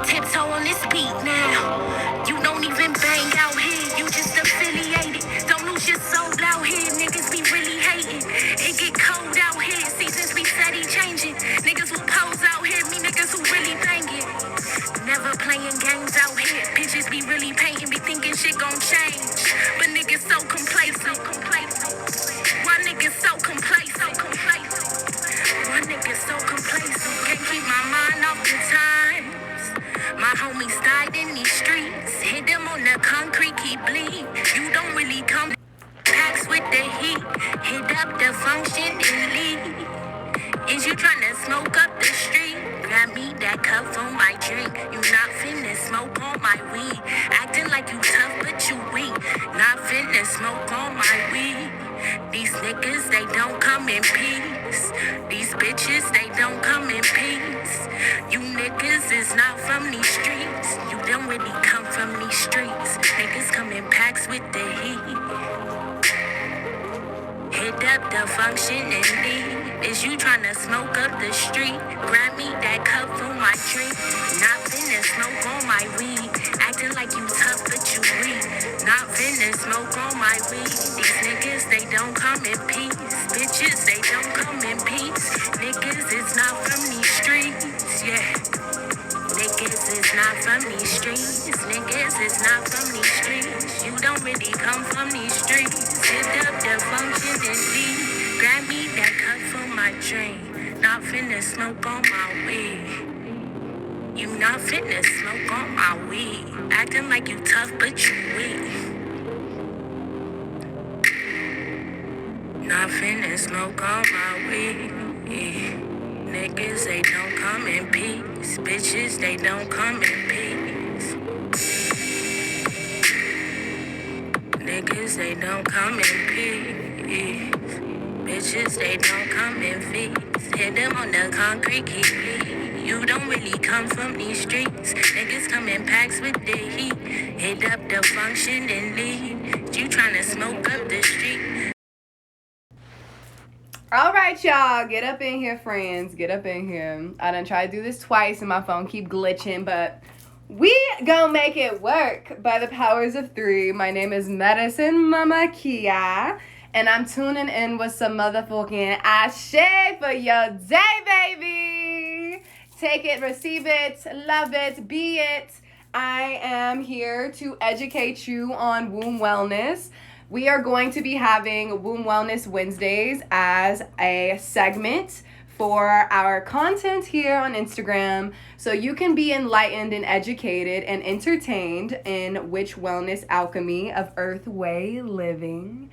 Tiptoe on this beat now. You don't even bang out here, you just affiliated. Don't lose your soul out here, niggas be really hating. It get cold out here, seasons be steady changing. Niggas will pose out here, me niggas who really banging. Never playing games out here, bitches be really painting, be thinking shit gon' change. But niggas so complacent. Why niggas so complacent? Why niggas so complacent? Can't keep my mind off the times. My homies died in these streets. Hit them on the concrete, keep bleed. You don't really come packs with the heat. Hit up the function and leave. Is you tryna smoke up the street? Grab me that cup for my drink. You not finna smoke on my weed. Acting like you tough, but you weak. Not finna smoke on my weed. These niggas, they don't come in peace. These bitches, they don't come in peace. You niggas is not from these streets. You don't really come from these streets. Niggas come in packs with the heat. Hit up the function and leave. Is you tryna smoke up the street? Grab me that cup for my drink. Not finna smoke on my weed. Acting like you tough, but you weak. Not finna smoke on my weed. These niggas, they don't come in peace. Bitches, they don't come in peace. Niggas is not from these streets, yeah. Niggas is not from these streets. Niggas is not from these streets. You don't really come from these streets. Hit up the function and leave. Grab me that cup for my drink. Not finna smoke on my weed. You not finna smoke on my weed. Acting like you tough, but you weak. Not finna smoke on my weed. Niggas, they don't come in peace. Bitches, they don't come in peace. Niggas, they don't come in peace. Bitches, they don't come in peace. Hit them on the concrete, keep bleed. You don't really come from these streets. Niggas come in packs with the heat. Hit up the function and leave. You tryna smoke up the street. All right, y'all, get up in here, friends. Get up in here. I done tried to do this twice and my phone keep glitching, but we gonna make it work by the powers of three. My name is Medicine Mama Kia, and I'm tuning in with some motherfucking ashe for your day, baby. Take it, receive it, love it, be it. I am here to educate you on womb wellness. We are going to be having Womb Wellness Wednesdays as a segment for our content here on Instagram, so you can be enlightened and educated and entertained in witch wellness alchemy of earth way living.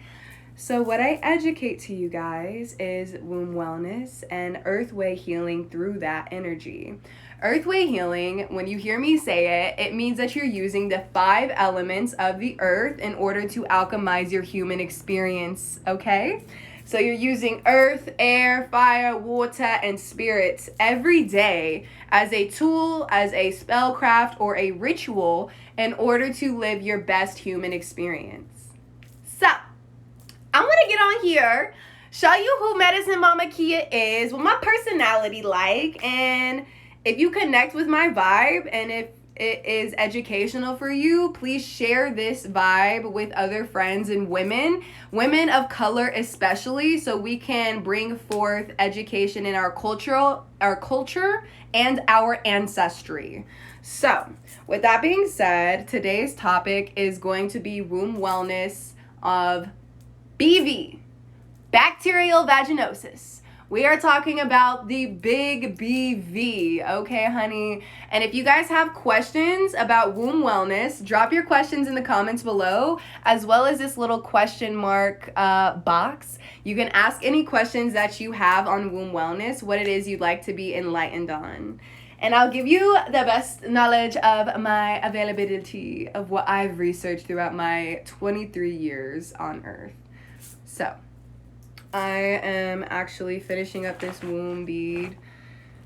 So what I educate to you guys is womb wellness and earth way healing through that energy. Earthway healing, when you hear me say it, it means that you're using the 5 elements of the earth in order to alchemize your human experience, okay? So you're using earth, air, fire, water, and spirits every day as a tool, as a spellcraft, or a ritual in order to live your best human experience. So, I want to get on here, show you who Medicine Mama Kia is, what my personality like, and if you connect with my vibe and if it is educational for you, please share this vibe with other friends and women of color especially, so we can bring forth education in our culture and our ancestry. So, with that being said, today's topic is going to be womb wellness of BV, bacterial vaginosis. We are talking about the big BV, okay, honey? And if you guys have questions about womb wellness, drop your questions in the comments below, as well as this little question mark box. You can ask any questions that you have on womb wellness, what it is you'd like to be enlightened on. And I'll give you the best knowledge of my availability of what I've researched throughout my 23 years on Earth. So, I am actually finishing up this womb bead,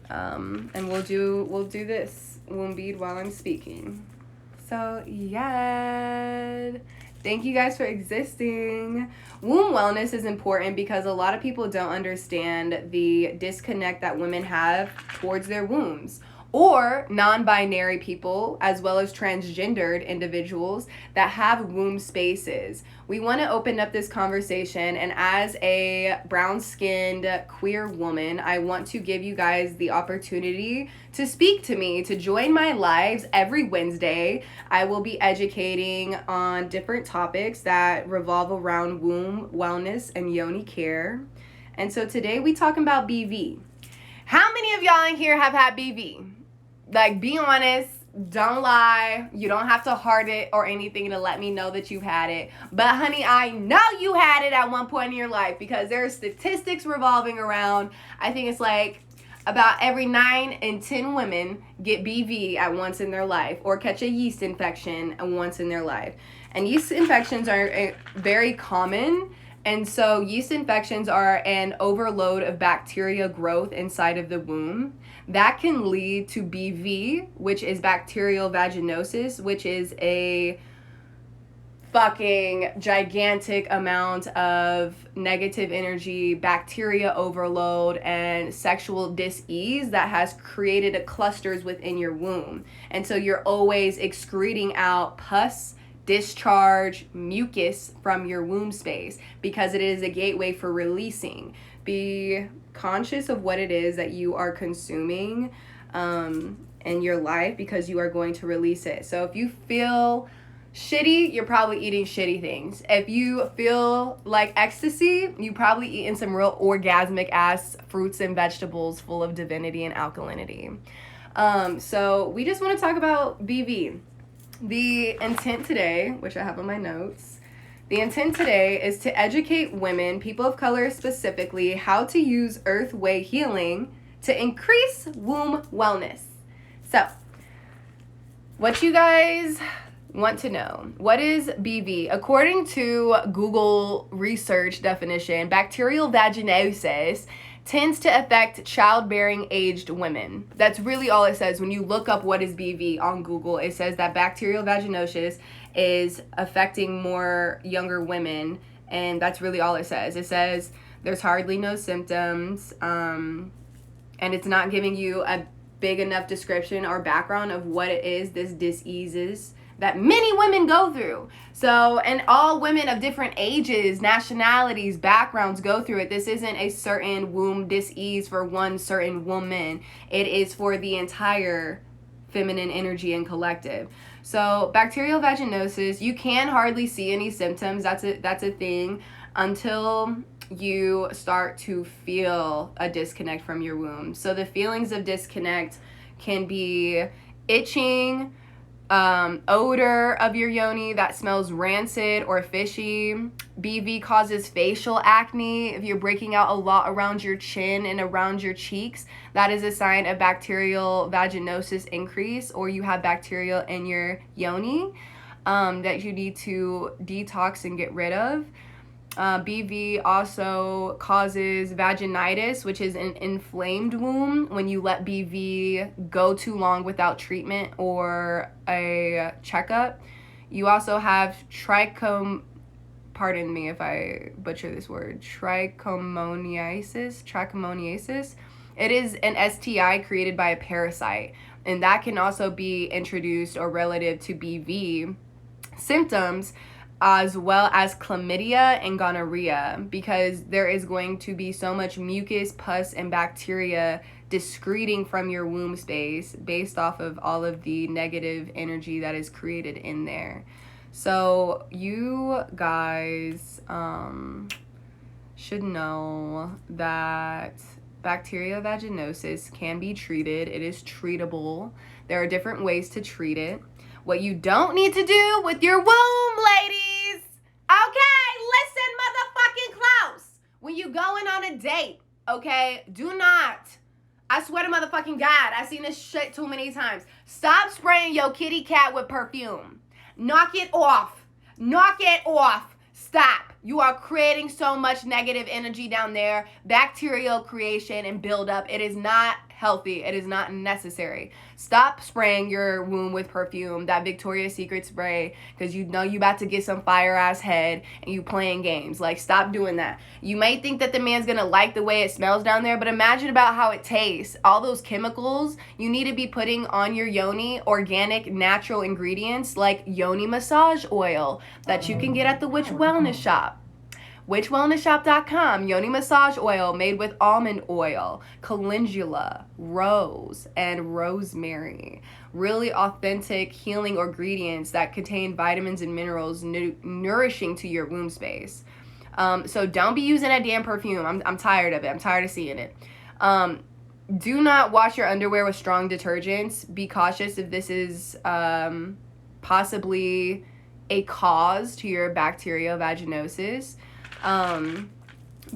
and we'll do this womb bead while I'm speaking. So yeah, thank you guys for existing. Womb wellness is important because a lot of people don't understand the disconnect that women have towards their wombs, or non-binary people, as well as transgendered individuals that have womb spaces. We want to open up this conversation, and as a brown-skinned queer woman, I want to give you guys the opportunity to speak to me, to join my lives every Wednesday. I will be educating on different topics that revolve around womb wellness and yoni care. And so today we talking about BV. How many of y'all in here have had BV? Like, be honest, don't lie. You don't have to heart it or anything to let me know that you've had it. But honey, I know you had it at one point in your life, because there are statistics revolving around. I think it's like about every 9 in 10 women get BV at once in their life, or catch a yeast infection once in their life. And yeast infections are very common. And so yeast infections are an overload of bacteria growth inside of the womb that can lead to BV, which is bacterial vaginosis, which is a fucking gigantic amount of negative energy, bacteria overload, and sexual dis-ease that has created clusters within your womb. And so you're always excreting out pus, discharge, mucus from your womb space, because it is a gateway for releasing. Be conscious of what it is that you are consuming in your life, because you are going to release it. So if you feel shitty, you're probably eating shitty things. If you feel like ecstasy, you probably eating some real orgasmic ass fruits and vegetables full of divinity and alkalinity. So we just want to talk about BV. The intent today, which I have on my notes, the intent today is to educate women, people of color specifically, how to use Earth Way healing to increase womb wellness. So, what you guys want to know, what is BV? According to Google research definition, bacterial vaginosis tends to affect childbearing aged women. That's really all it says. When you look up what is BV on Google, it says that bacterial vaginosis is affecting more younger women, and that's really all it says. It says there's hardly no symptoms, and it's not giving you a big enough description or background of what it is this disease is that many women go through. So, and all women of different ages, nationalities, backgrounds go through it. This isn't a certain womb disease for one certain woman. It is for the entire feminine energy and collective. So, bacterial vaginosis, you can hardly see any symptoms. That's a thing until you start to feel a disconnect from your womb. So the feelings of disconnect can be itching, odor of your yoni that smells rancid or fishy. BV causes facial acne. If you're breaking out a lot around your chin and around your cheeks, that is a sign of bacterial vaginosis increase, or you have bacteria in your yoni that you need to detox and get rid of. BV also causes vaginitis, which is an inflamed womb when you let BV go too long without treatment or a checkup. You also have pardon me if I butcher this word, trichomoniasis. It is an STI created by a parasite, and that can also be introduced or relative to BV symptoms, as well as chlamydia and gonorrhea, because there is going to be so much mucus, pus, and bacteria discreting from your womb space based off of all of the negative energy that is created in there. So you guys should know that bacterial vaginosis can be treated. It is treatable. There are different ways to treat it. What you don't need to do with your womb, ladies, okay, listen motherfucking close. When you going on a date, okay, do not, I swear to motherfucking God, I've seen this shit too many times. Stop spraying your kitty cat with perfume. Knock it off. Knock it off. Stop. You are creating so much negative energy down there, bacterial creation and buildup. It is not healthy. It is not necessary. Stop spraying your womb with perfume, that Victoria's Secret spray, because you know you about to get some fire ass head and you playing games. Like, stop doing that. You might think that the man's gonna like the way it smells down there, but imagine about how it tastes. All those chemicals, you need to be putting on your yoni organic natural ingredients like yoni massage oil that you can get at the Witch Wellness Shop. WitchWellnessShop.com, yoni massage oil made with almond oil, calendula, rose, and rosemary. Really authentic healing ingredients that contain vitamins and minerals nourishing to your womb space. So don't be using that damn perfume. I'm tired of it. I'm tired of seeing it. Do not wash your underwear with strong detergents. Be cautious if this is possibly a cause to your bacterial vaginosis.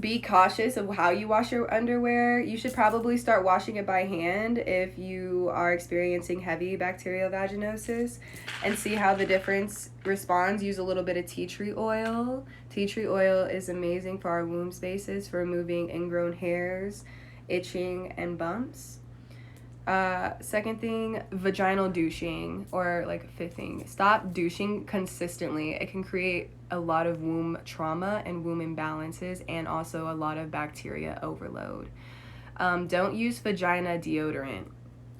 Be cautious of how you wash your underwear. You should probably start washing it by hand if you are experiencing heavy bacterial vaginosis, and see how the difference responds. Use a little bit of tea tree oil. Tea tree oil is amazing for our womb spaces, for removing ingrown hairs, itching, and bumps. Second thing, vaginal douching, or like fifth thing, stop douching consistently. It can create a lot of womb trauma and womb imbalances, and also a lot of bacteria overload. Don't use vagina deodorant.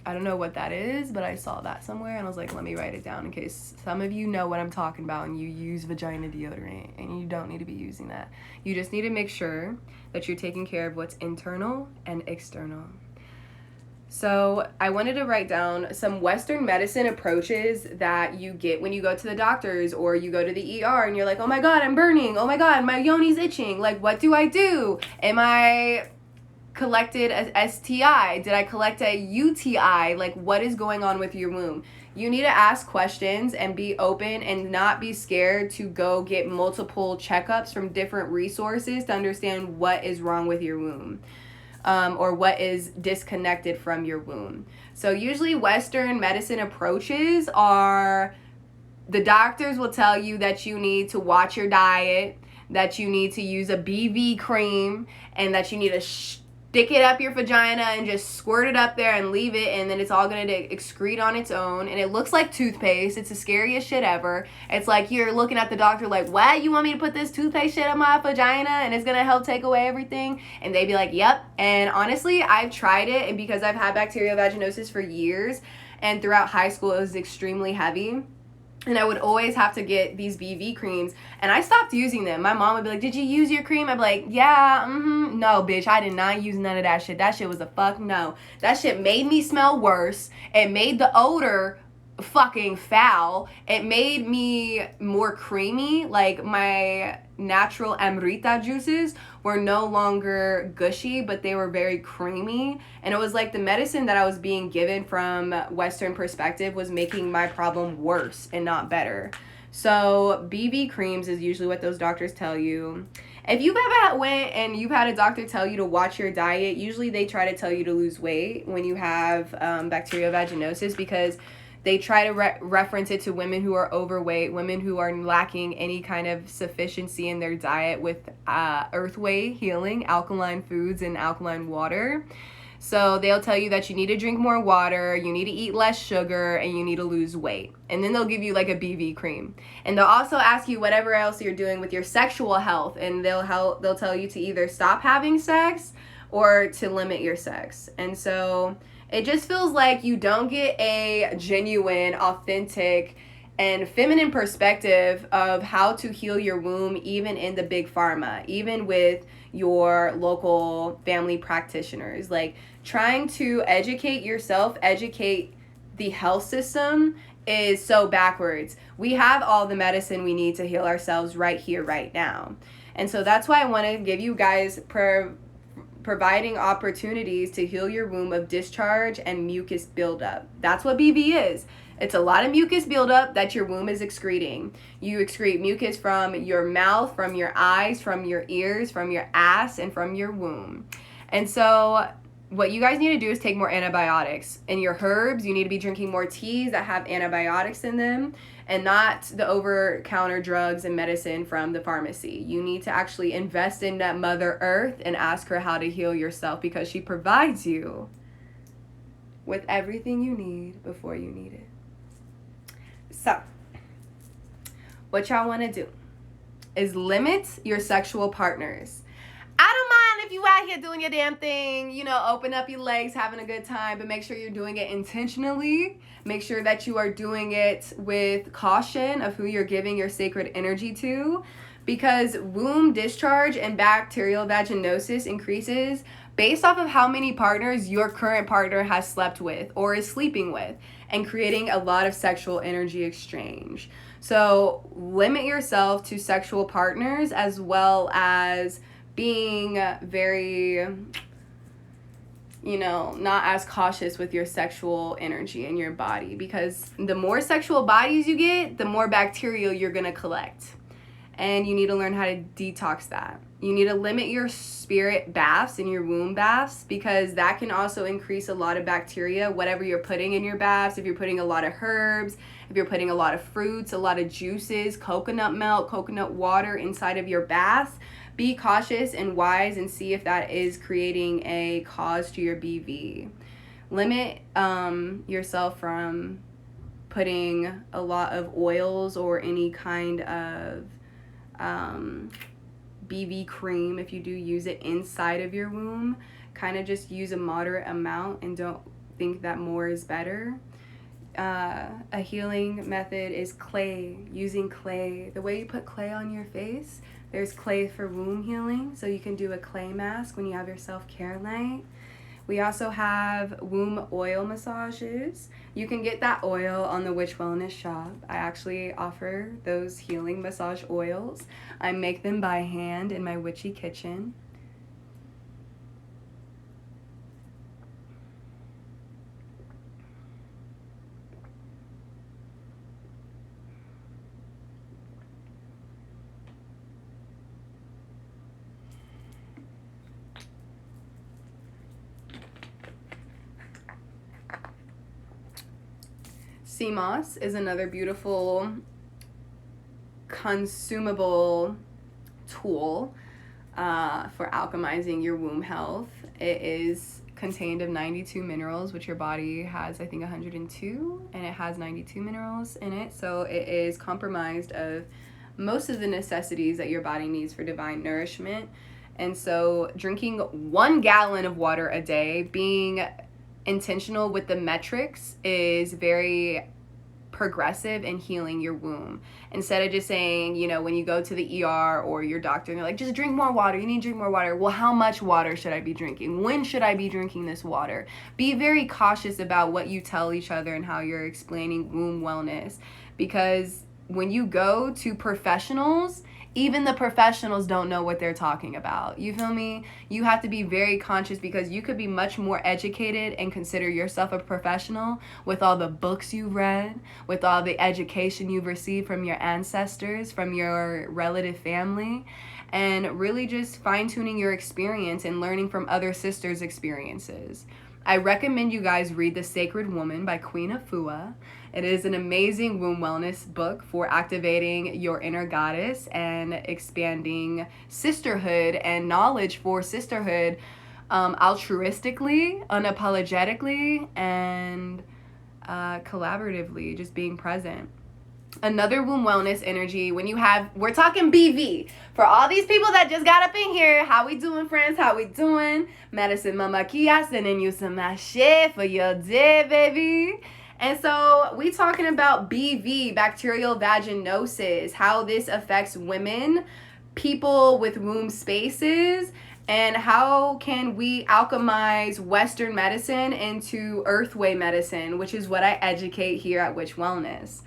I don't know what that is, but I saw that somewhere and I was like, let me write it down in case some of you know what I'm talking about and you use vagina deodorant, and you don't need to be using that. You just need to make sure that you're taking care of what's internal and external. So I wanted to write down some Western medicine approaches that you get when you go to the doctors or you go to the ER and you're like, oh my God, I'm burning. Oh my God, my yoni's itching. Like, what do I do? Am I collected a STI? Did I collect a UTI? Like, what is going on with your womb? You need to ask questions and be open and not be scared to go get multiple checkups from different resources to understand what is wrong with your womb. Or what is disconnected from your womb. So usually Western medicine approaches are, the doctors will tell you that you need to watch your diet, that you need to use a BV cream, and that you need to stick it up your vagina and just squirt it up there and leave it, and then it's all going to excrete on its own, and it looks like toothpaste. It's the scariest shit ever. It's like you're looking at the doctor like, what, you want me to put this toothpaste shit on my vagina and it's going to help take away everything? And they'd be like, yep. And honestly, I've tried it, and because I've had bacterial vaginosis for years, and throughout high school it was extremely heavy, and I would always have to get these BV creams, and I stopped using them. My mom would be like, did you use your cream? I'd be like, yeah, no, bitch, I did not use none of that shit. That shit was a fuck no. That shit made me smell worse. It made the odor fucking foul. It made me more creamy. Like, my natural amrita juices were no longer gushy, but they were very creamy, and it was like the medicine that I was being given from Western perspective was making my problem worse and not better. So BV creams is usually what those doctors tell you. If you've ever went and you've had a doctor tell you to watch your diet, usually they try to tell you to lose weight when you have bacterial vaginosis, because they try to reference it to women who are overweight, women who are lacking any kind of sufficiency in their diet with earth way healing, alkaline foods, and alkaline water. So they'll tell you that you need to drink more water, you need to eat less sugar, and you need to lose weight. And then they'll give you like a BV cream. And they'll also ask you whatever else you're doing with your sexual health, and they'll tell you to either stop having sex or to limit your sex. And so it just feels like you don't get a genuine, authentic, and feminine perspective of how to heal your womb, even in the big pharma, even with your local family practitioners. Like, trying to educate yourself, educate the health system is so backwards. We have all the medicine we need to heal ourselves right here, right now. And so that's why I want to give you guys providing opportunities to heal your womb of discharge and mucus buildup. That's what BV is. It's a lot of mucus buildup that your womb is excreting. You excrete mucus from your mouth, from your eyes, from your ears, from your ass, and from your womb. And so what you guys need to do is take more antibiotics. In your herbs, you need to be drinking more teas that have antibiotics in them, and not the over-counter drugs and medicine from the pharmacy. You need to actually invest in that Mother Earth and ask her how to heal yourself, because she provides you with everything you need before you need it. So, what y'all want to do is limit your sexual partners. I don't mind if you out here doing your damn thing, you know, open up your legs, having a good time, but make sure you're doing it intentionally. Make sure that you are doing it with caution of who you're giving your sacred energy to, because womb discharge and bacterial vaginosis increases based off of how many partners your current partner has slept with or is sleeping with, and creating a lot of sexual energy exchange. So limit yourself to sexual partners, as well as being very, you know, not as cautious with your sexual energy in your body, because the more sexual bodies you get, the more bacteria you're going to collect. And you need to learn how to detox that. You need to limit your spirit baths and your womb baths, because that can also increase a lot of bacteria, whatever you're putting in your baths. If you're putting a lot of herbs, if you're putting a lot of fruits, a lot of juices, coconut milk, coconut water inside of your baths, be cautious and wise and see if that is creating a cause to your BV. Limit yourself from putting a lot of oils or any kind of BV cream. If you do use it inside of your womb, kind of just use a moderate amount and don't think that more is better. A healing method is clay, using clay. The way you put clay on your face, there's clay for womb healing, so you can do a clay mask when you have your self-care night. We also have womb oil massages. You can get that oil on the Witch Wellness shop. I actually offer those healing massage oils. I make them by hand in my witchy kitchen. Sea moss is another beautiful consumable tool for alchemizing your womb health. It is contained of 92 minerals, which your body has, I think, 102, and it has 92 minerals in it. So it is comprised of most of the necessities that your body needs for divine nourishment. And so drinking 1 gallon of water a day, being intentional with the metrics, is very progressive in healing your womb. Instead of just saying, you know, when you go to the ER or your doctor and they're like, just drink more water, you need to drink more water. Well, how much water should I be drinking? When should I be drinking this water? Be very cautious about what you tell each other and how you're explaining womb wellness, because when you go to professionals, even the professionals don't know what they're talking about. You feel me? You have to be very conscious, because you could be much more educated and consider yourself a professional with all the books you've read, with all the education you've received from your ancestors, from your relative family, and really just fine-tuning your experience and learning from other sisters' experiences. I recommend you guys read The Sacred Woman by Queen Afua. It is an amazing womb wellness book for activating your inner goddess and expanding sisterhood and knowledge for sisterhood altruistically, unapologetically, and collaboratively, just being present. Another womb wellness energy, when you have, we're talking BV. For all these people that just got up in here, how we doing, friends? How we doing? Medicine Mama Kia sending you some my shit for your day, baby. And so we talking about BV, bacterial vaginosis, how this affects women, people with womb spaces, and how can we alchemize Western medicine into Earthway medicine, which is what I educate here at Witch Wellness.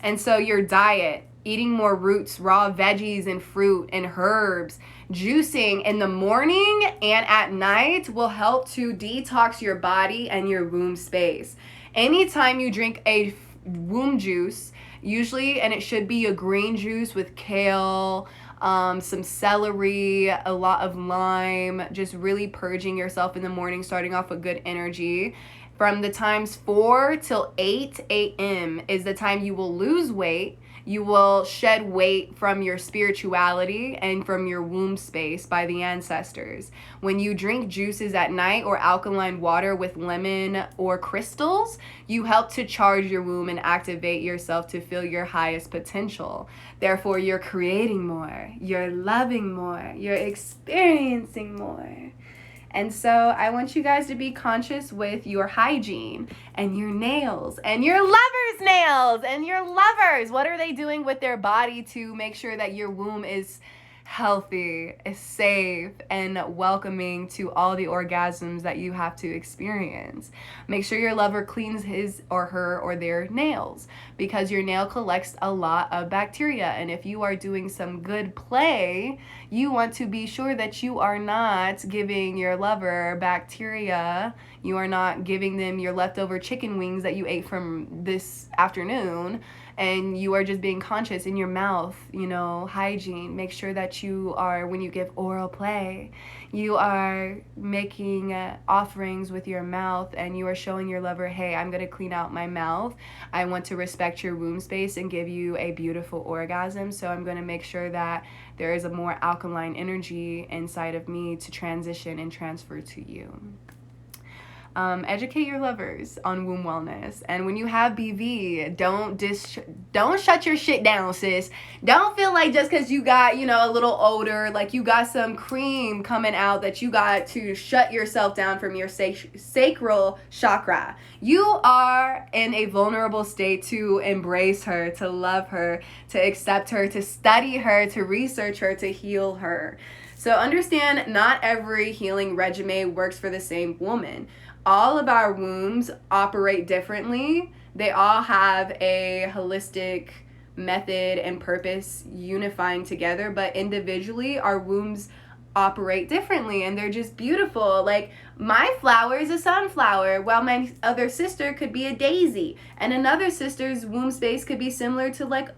And so your diet, eating more roots, raw veggies and fruit and herbs, juicing in the morning and at night will help to detox your body and your womb space. Anytime you drink a womb juice, usually, and it should be a green juice with kale, some celery, a lot of lime, just really purging yourself in the morning, starting off with good energy. From the times 4 till 8 a.m. is the time you will lose weight, You will shed weight from your spirituality and from your womb space by the ancestors. When you drink juices at night or alkaline water with lemon or crystals, you help to charge your womb and activate yourself to feel your highest potential. Therefore, you're creating more, you're loving more, you're experiencing more. And so I want you guys to be conscious with your hygiene and your nails and your lover's nails and your lovers. What are they doing with their body to make sure that your womb is healthy, is safe, and welcoming to all the orgasms that you have to experience? Make sure your lover cleans his or her or their nails, because your nail collects a lot of bacteria. And if you are doing some good play, you want to be sure that you are not giving your lover bacteria. You are not giving them your leftover chicken wings that you ate from this afternoon. And you are just being conscious in your mouth, hygiene. Make sure that you are, when you give oral play, you are making offerings with your mouth, and you are showing your lover, hey, I'm going to clean out my mouth. I want to respect your womb space and give you a beautiful orgasm. So I'm going to make sure that there is a more alkaline energy inside of me to transition and transfer to you. Educate your lovers on womb wellness. And when you have BV, don't shut your shit down, sis. Don't feel like just because you got, a little older, like you got some cream coming out, that you got to shut yourself down from your sacral chakra. You are in a vulnerable state to embrace her, to love her, to accept her, to study her, to research her, to heal her. So understand, not every healing regimen works for the same woman. All of our wombs operate differently. They all have a holistic method and purpose unifying together, but individually our wombs operate differently, and they're just beautiful. Like, my flower is a sunflower, while my other sister could be a daisy, and another sister's womb space could be similar to like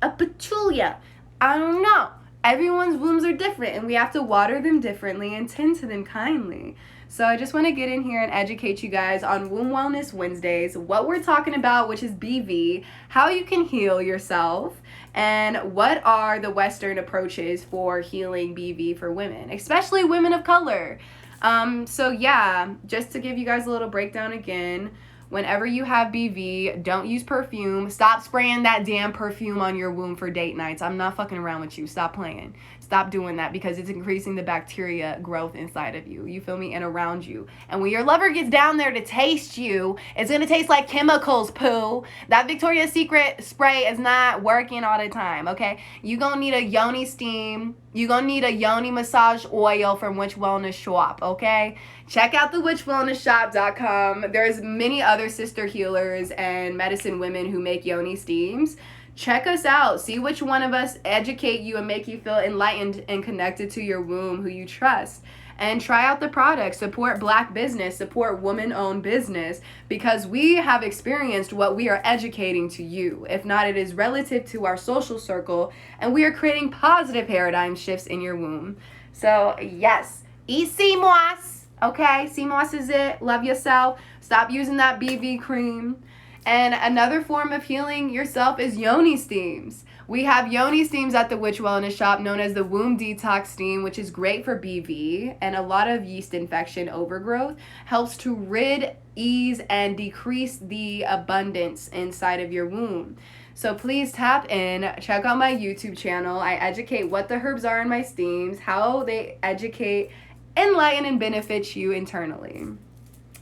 a petunia. I don't know. Everyone's wombs are different, and we have to water them differently and tend to them kindly. So I just want to get in here and educate you guys on Womb Wellness Wednesdays, what we're talking about, which is BV, how you can heal yourself, and what are the Western approaches for healing BV for women, especially women of color. So yeah, just to give you guys a little breakdown again, whenever you have BV, don't use perfume. Stop spraying that damn perfume on your womb for date nights. I'm not fucking around with you. Stop playing. Stop doing that, because it's increasing the bacteria growth inside of you. You feel me? And around you. And when your lover gets down there to taste you, it's going to taste like chemicals, poo. That Victoria's Secret spray is not working all the time, okay? You're going to need a yoni steam. You're going to need a yoni massage oil from Witch Wellness Shop, okay? Check out the witchwellnessshop.com. There's many other sister healers and medicine women who make yoni steams. Check us out. See which one of us educate you and make you feel enlightened and connected to your womb, who you trust. And try out the product. Support Black business. Support woman-owned business, because we have experienced what we are educating to you. If not, it is relative to our social circle, and we are creating positive paradigm shifts in your womb. So yes, eat sea moss. Okay, sea moss is it. Love yourself. Stop using that BV cream. And another form of healing yourself is yoni steams. We have yoni steams at the Witch Wellness Shop, known as the Womb Detox Steam, which is great for BV and a lot of yeast infection overgrowth. Helps to rid, ease, and decrease the abundance inside of your womb. So please tap in, check out my YouTube channel. I educate what the herbs are in my steams, how they educate, enlighten, and benefit you internally.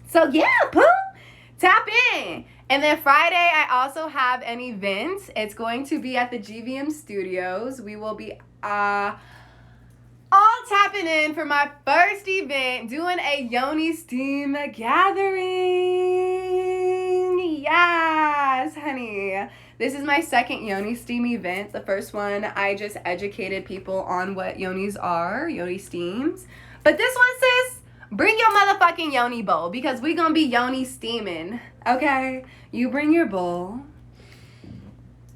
So yeah, poo, tap in. And then Friday, I also have an event. It's going to be at the GVM Studios. We will be all tapping in for my first event, doing a Yoni Steam gathering. Yes, honey. This is my second Yoni Steam event. The first one, I just educated people on what Yonis are, Yoni Steams. But this one, sis, bring your motherfucking Yoni bowl, because we gonna be Yoni steaming, okay? You bring your bowl,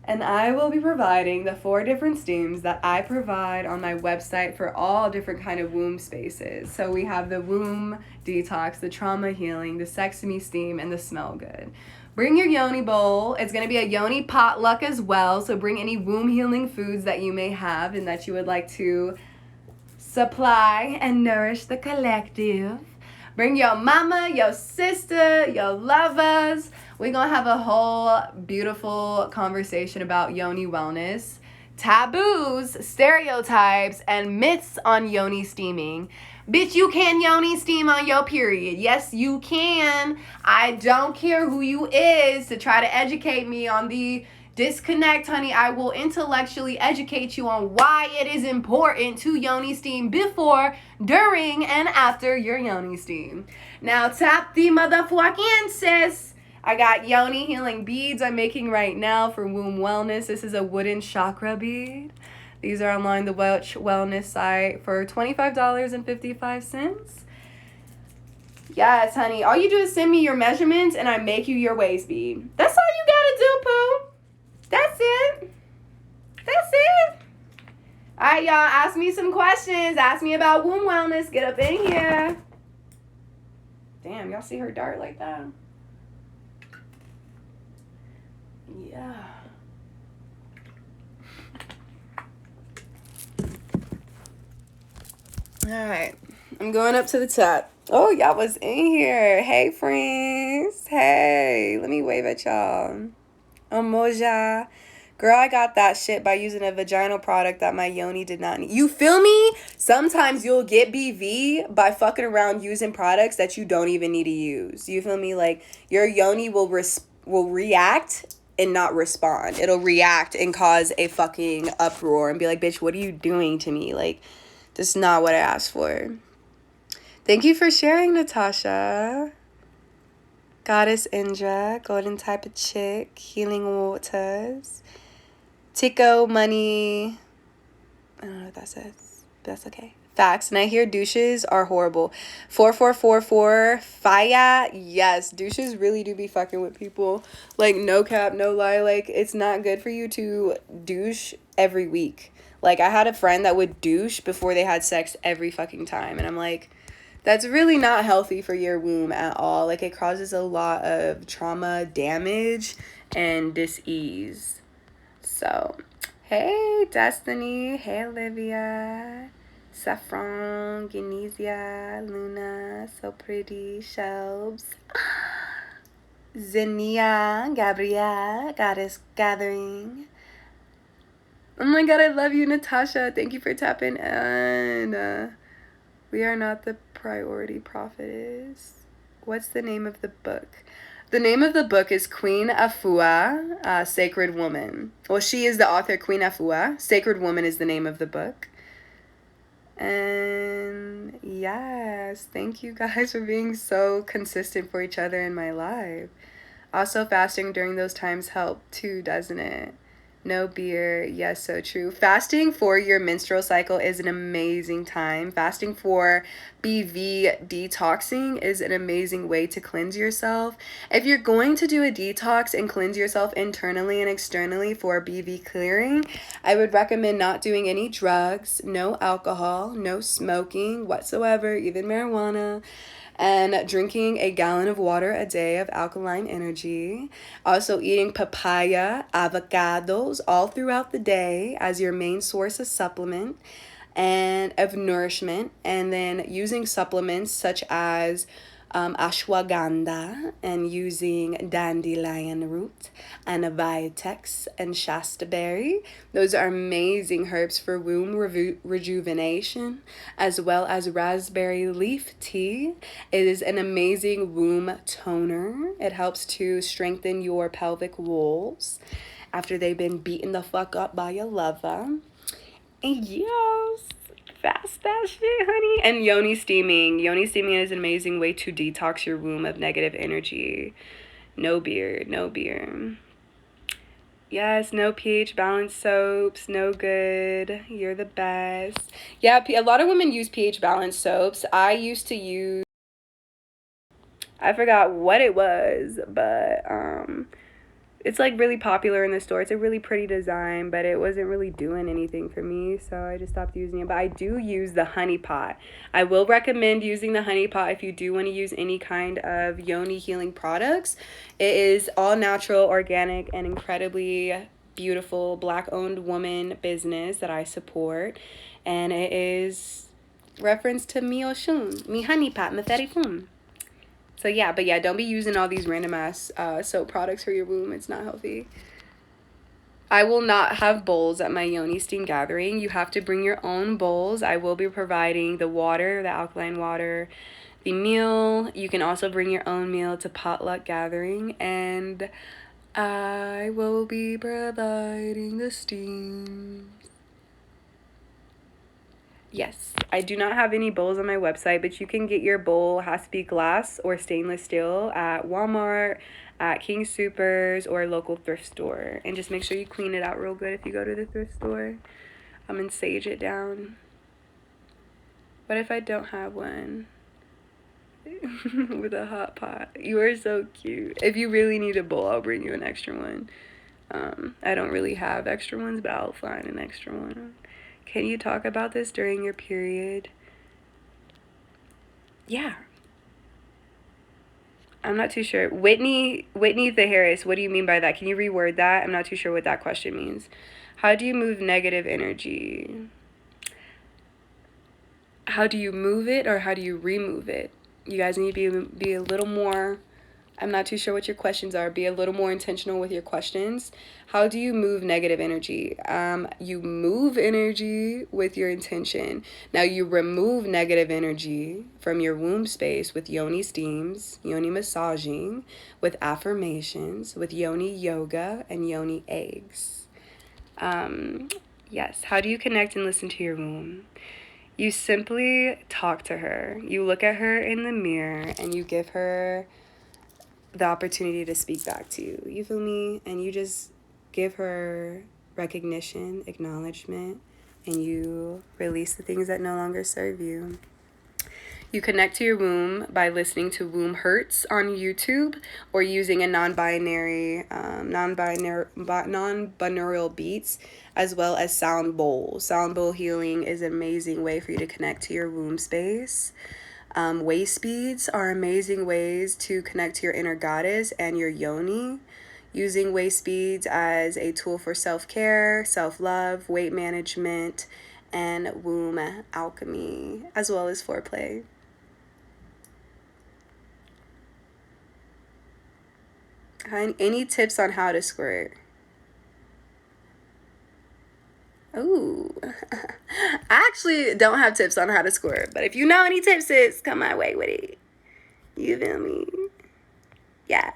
and I will be providing the 4 different steams that I provide on my website for all different kind of womb spaces. So we have the womb detox, the trauma healing, the sesame steam, and the smell good. Bring your yoni bowl. It's going to be a yoni potluck as well. So bring any womb healing foods that you may have and that you would like to supply and nourish the collective. Bring your mama, your sister, your lovers. We're going to have a whole beautiful conversation about yoni wellness, taboos, stereotypes, and myths on yoni steaming. Bitch, you can yoni steam on your period. Yes, you can. I don't care who you is to try to educate me on the disconnect, honey. I will intellectually educate you on why it is important to yoni steam before, during, and after your yoni steam. Now tap the motherfucking sis. I got yoni healing beads I'm making right now for womb wellness. This is a wooden chakra bead. These are online the Welch Wellness site for $25.55. Yes, honey. All you do is send me your measurements and I make you your waist bead. That's all you gotta do, Pooh. That's it. That's it. All right, y'all. Ask me some questions. Ask me about womb wellness. Get up in here. Damn, y'all see her dart like that? Yeah. All right. I'm going up to the top. Oh, y'all was in here. Hey, friends. Hey. Let me wave at y'all. Omoja. Girl, I got that shit by using a vaginal product that my yoni did not need. You feel me? Sometimes you'll get BV by fucking around using products that you don't even need to use. You feel me? Like, your yoni will react and not respond. It'll react and cause a fucking uproar and be like, bitch, what are you doing to me? Like, this is not what I asked for. Thank you for sharing, Natasha. Goddess Indra, golden type of chick, healing waters. Tico money. I don't know what that says, but that's okay. Facts. And I hear douches are horrible. 4444 fire. Yes, douches really do be fucking with people. Like, no cap, no lie. Like, it's not good for you to douche every week. Like, I had a friend that would douche before they had sex every fucking time. And I'm like, that's really not healthy for your womb at all. Like, it causes a lot of trauma, damage, and dis-ease. So, hey, Destiny. Hey, Olivia. Saffron, Genizia, Luna, so pretty, Shelbs. Zinnia, Gabrielle, Goddess Gathering. Oh my god, I love you, Natasha. Thank you for tapping in. We are not the priority prophetess. What's the name of the book? The name of the book is Queen Afua, Sacred Woman. Well, she is the author, Queen Afua. Sacred Woman is the name of the book. And yes, thank you guys for being so consistent for each other in my life. Also, fasting during those times helped too, doesn't it? No beer. Yes, so true. Fasting for your menstrual cycle is an amazing time. Fasting for BV detoxing is an amazing way to cleanse yourself. If you're going to do a detox and cleanse yourself internally and externally for BV clearing, I would recommend not doing any drugs, no alcohol, no smoking whatsoever, even marijuana, and drinking a gallon of water a day of alkaline energy. Also eating papaya, avocados all throughout the day as your main source of supplement and of nourishment. And then using supplements such as ashwagandha and using dandelion root and vitex and shasta berry. Those are amazing herbs for womb rejuvenation, as well as raspberry leaf tea. It is an amazing womb toner. It helps to strengthen your pelvic walls after they've been beaten the fuck up by your lover. And yes, fast that shit, honey. And yoni steaming. Yoni steaming is an amazing way to detox your womb of negative energy. No beer, no beer. Yes, no pH balance soaps, no good. You're the best. Yeah, a lot of women use pH balance soaps. I used to use, I forgot what it was, but It's like really popular in the store. It's a really pretty design, but it wasn't really doing anything for me, so I just stopped using it. But I do use the honey pot. I will recommend using the honey pot if you do want to use any kind of yoni healing products. It is all natural, organic, and incredibly beautiful Black-owned woman business that I support, and it is reference to mi oshun, mi honey pot, mi feri fun. So yeah, but yeah, don't be using all these random ass soap products for your womb. It's not healthy. I will not have bowls at my yoni steam gathering. You have to bring your own bowls. I will be providing the water, the alkaline water, the meal. You can also bring your own meal to potluck gathering, and I will be providing the steam. Yes, I do not have any bowls on my website, but you can get your bowl. It has to be glass or stainless steel at Walmart, at King Soopers, or a local thrift store. And just make sure you clean it out real good if you go to the thrift store. And sage it down. What if I don't have one? With a hot pot. You are so cute. If you really need a bowl, I'll bring you an extra one. I don't really have extra ones, but I'll find an extra one. Can you talk about this during your period? Yeah. I'm not too sure. Whitney the Harris, what do you mean by that? Can you reword that? I'm not too sure what that question means. How do you move negative energy? How do you move it or how do you remove it? You guys need to be a little more, I'm not too sure what your questions are. Be a little more intentional with your questions. How do you move negative energy? You move energy with your intention. Now you remove negative energy from your womb space with yoni steams, yoni massaging, with affirmations, with yoni yoga, and yoni eggs. Yes. How do you connect and listen to your womb? You simply talk to her. You look at her in the mirror and you give her the opportunity to speak back to you. You feel me? And you just give her recognition, acknowledgement, and you release the things that no longer serve you. You connect to your womb by listening to Womb Hurts on YouTube or using a non-binaural beats, as well as sound bowl. Sound bowl healing is an amazing way for you to connect to your womb space. Waist beads are amazing ways to connect to your inner goddess and your yoni. Using waist beads as a tool for self-care, self-love, weight management, and womb alchemy, as well as foreplay. Any tips on how to squirt? Ooh, I actually don't have tips on how to squirt, but if you know any tips, sis, come my way with it. You feel me? Yes.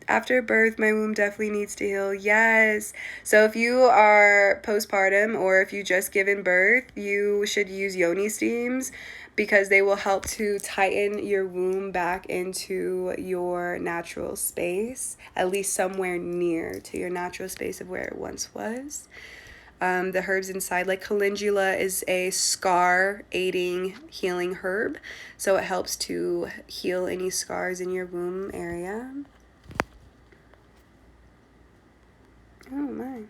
After birth, my womb definitely needs to heal. Yes. So if you are postpartum or if you just given birth, you should use yoni steams because they will help to tighten your womb back into your natural space, at least somewhere near to your natural space of where it once was. The herbs inside, like calendula, is a scar aiding healing herb, so it helps to heal any scars in your womb area. Oh my.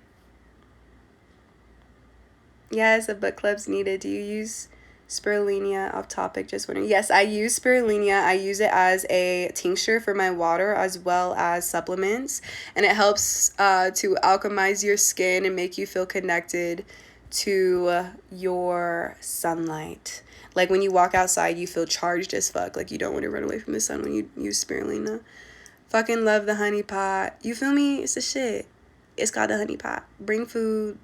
Yes, a book club's needed. Do you use spirulina? Off topic, just wondering. Yes, I use spirulina. I use it as a tincture for my water as well as supplements, and it helps to alchemize your skin and make you feel connected to your sunlight. Like when you walk outside, you feel charged as fuck. Like you don't want to run away from the sun when you use spirulina. Fucking love the honey pot. You feel me? It's the shit. It's called the honey pot. Bring food.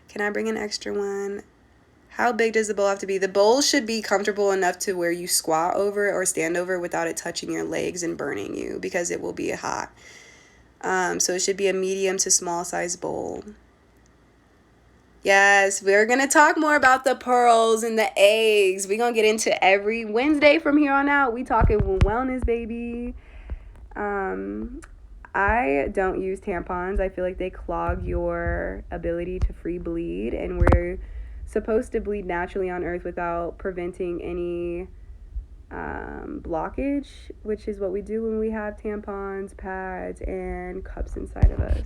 Can I bring an extra one? How big does the bowl have to be? The bowl should be comfortable enough to where you squat over it or stand over it without it touching your legs and burning you, because it will be hot. So it should be a medium to small size bowl. Yes, we're going to talk more about the pearls and the eggs. We're going to get into every Wednesday from here on out. We talking wellness, baby. I don't use tampons. I feel like they clog your ability to free bleed, and we're supposed to bleed naturally on earth without preventing any blockage, which is what we do when we have tampons, pads, and cups inside of us.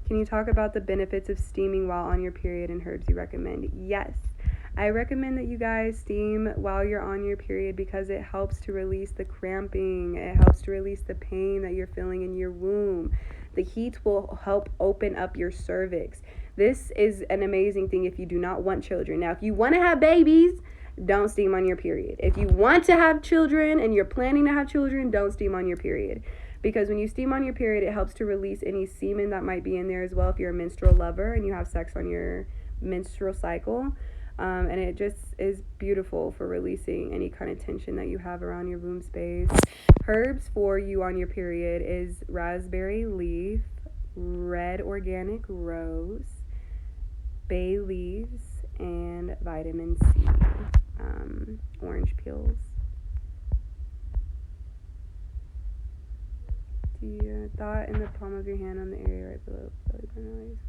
Can you talk about the benefits of steaming while on your period and herbs you recommend? Yes. I recommend that you guys steam while you're on your period because it helps to release the cramping. It helps to release the pain that you're feeling in your womb. The heat will help open up your cervix. This is an amazing thing if you do not want children. Now, if you want to have babies, don't steam on your period. If you want to have children and you're planning to have children, don't steam on your period. Because when you steam on your period, it helps to release any semen that might be in there as well if you're a menstrual lover and you have sex on your menstrual cycle. And it just is beautiful for releasing any kind of tension that you have around your womb space. Herbs for you on your period is raspberry leaf, red organic rose, bay leaves, and vitamin C, orange peels. Do you thought in the palm of your hand on the area right below belly button?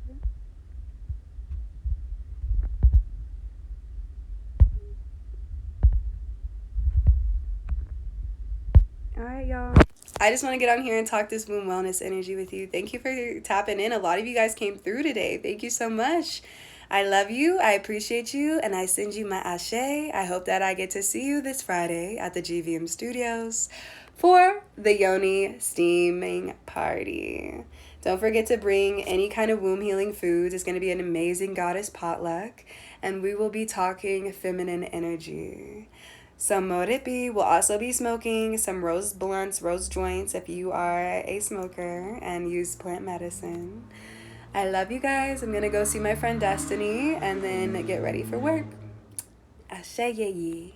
All right, y'all. I just want to get on here and talk this womb wellness energy with you. Thank you for tapping in. A lot of you guys came through today. Thank you so much. I love you. I appreciate you. And I send you my ashe. I hope that I get to see you this Friday at the GVM Studios for the Yoni Steaming Party. Don't forget to bring any kind of womb healing foods. It's going to be an amazing goddess potluck. And we will be talking feminine energy. Some Moripi will also be smoking some rose blunts, rose joints if you are a smoker and use plant medicine. I love you guys. I'm going to go see my friend Destiny and then get ready for work. Ashe ye.